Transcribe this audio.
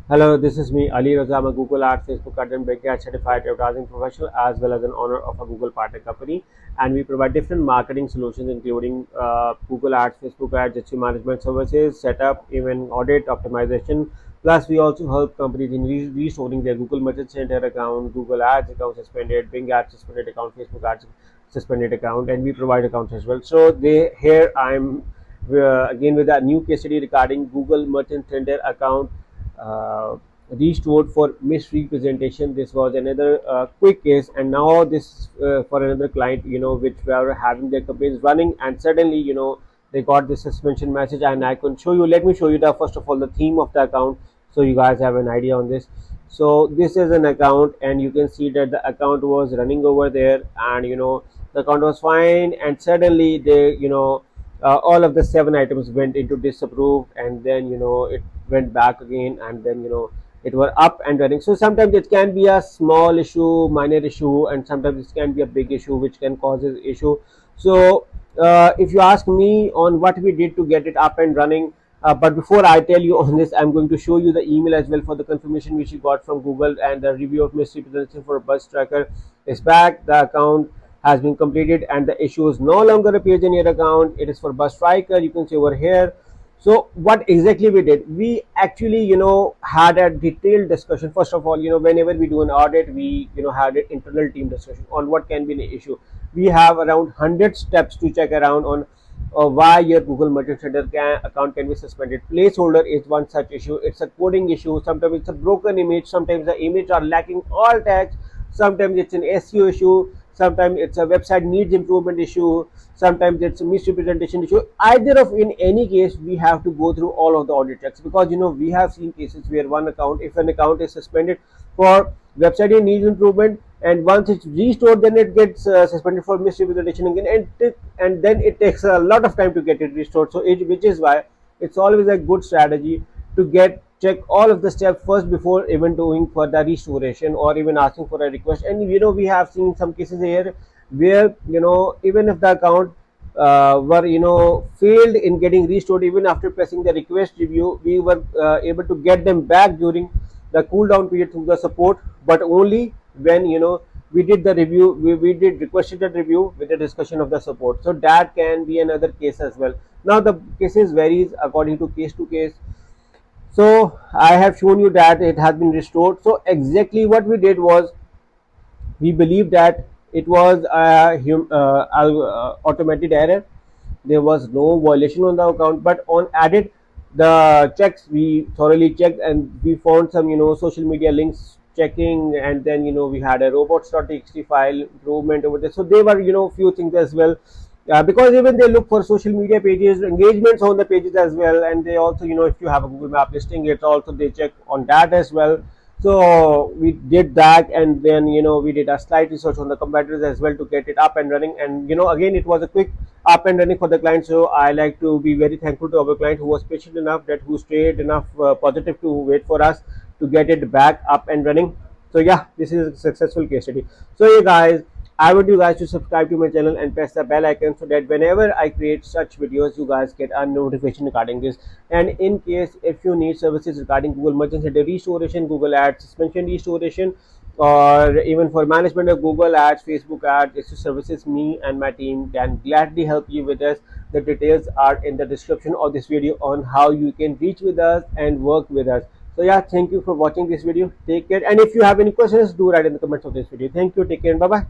Hello, this is me, Ali Raza. I'm a Google Ads, Facebook Ads, and Big Ad certified advertising professional, as well as an owner of a Google partner company. And we provide different marketing solutions, including Google Ads, Facebook Ads, GMC management services, setup, even audit, optimization. Plus, we also help companies in restoring their Google Merchant Center account, Google Ads account suspended, Bing Ads suspended account, Facebook Ads suspended account, and we provide accounts as well. So, I'm again with a new case study regarding Google Merchant Center account uh, restored for misrepresentation. This was another quick case, and now this for another client, which were having their campaigns running, and suddenly, they got this suspension message, and I can show you. Let me show you the first of all the theme of the account, so you guys have an idea on this. So this is an account, and you can see that the account was running over there, and the account was fine, and suddenly all of the 7 items went into disapproved, and then it went back again, and then it were up and running. So sometimes it can be a small issue, minor issue, and sometimes it can be a big issue which can cause an issue. So if you ask me on what we did to get it up and running, but before I tell you on this, I'm going to show you the email as well for the confirmation which we got from Google, and the review of misrepresentation for bus tracker is back. The account has been completed, and the issue is no longer appears in your account. It is for bus striker. You can see over here. So what exactly we did, we actually had a detailed discussion. First of all, whenever we do an audit, we had an internal team discussion on what can be the issue. We have around 100 steps to check around on why your Google Merchant Center account can be suspended. Placeholder is one such issue. It's a coding issue. Sometimes it's a broken image. Sometimes the image are lacking all tags. Sometimes it's an SEO issue. Sometimes it's a website needs improvement issue. Sometimes it's a misrepresentation issue. Either of in any case, we have to go through all of the audit checks, because we have seen cases where one account, if an account is suspended for website needs improvement, and once it's restored, then it gets suspended for misrepresentation again, and then it takes a lot of time to get it restored. So which is why it's always a good strategy to get check all of the steps first before even doing for the restoration or even asking for a request. And we have seen some cases here where even if the account were failed in getting restored, even after pressing the request review, we were able to get them back during the cool down period through the support, but only when we did the review, we did requested a review with the discussion of the support. So that can be another case as well. Now the cases varies according to case. So I have shown you that it has been restored. So exactly what we did was, we believe that it was a automated error. There was no violation on the account, but on added the checks, we thoroughly checked, and we found some social media links checking, and then we had a robots.txt file improvement over there. So they were few things as well, because even they look for social media pages, engagements on the pages as well, and they also if you have a Google Map listing, it also they check on that as well. So we did that, and then we did a slight research on the competitors as well to get it up and running. And again, it was a quick up and running for the client. So I like to be very thankful to our client who was patient enough, that who stayed enough positive to wait for us to get it back up and running. So yeah, this is a successful case study. So you guys, I want you guys to subscribe to my channel and press the bell icon, so that whenever I create such videos, you guys get a notification regarding this. And in case if you need services regarding Google Merchant Center restoration, Google Ads suspension restoration, or even for management of Google Ads, Facebook Ads, it's services me and my team can gladly help you with this. The details are in the description of this video on how you can reach with us and work with us. So yeah, thank you for watching this video. Take care, and if you have any questions, do write in the comments of this video. Thank you. Take care and bye bye.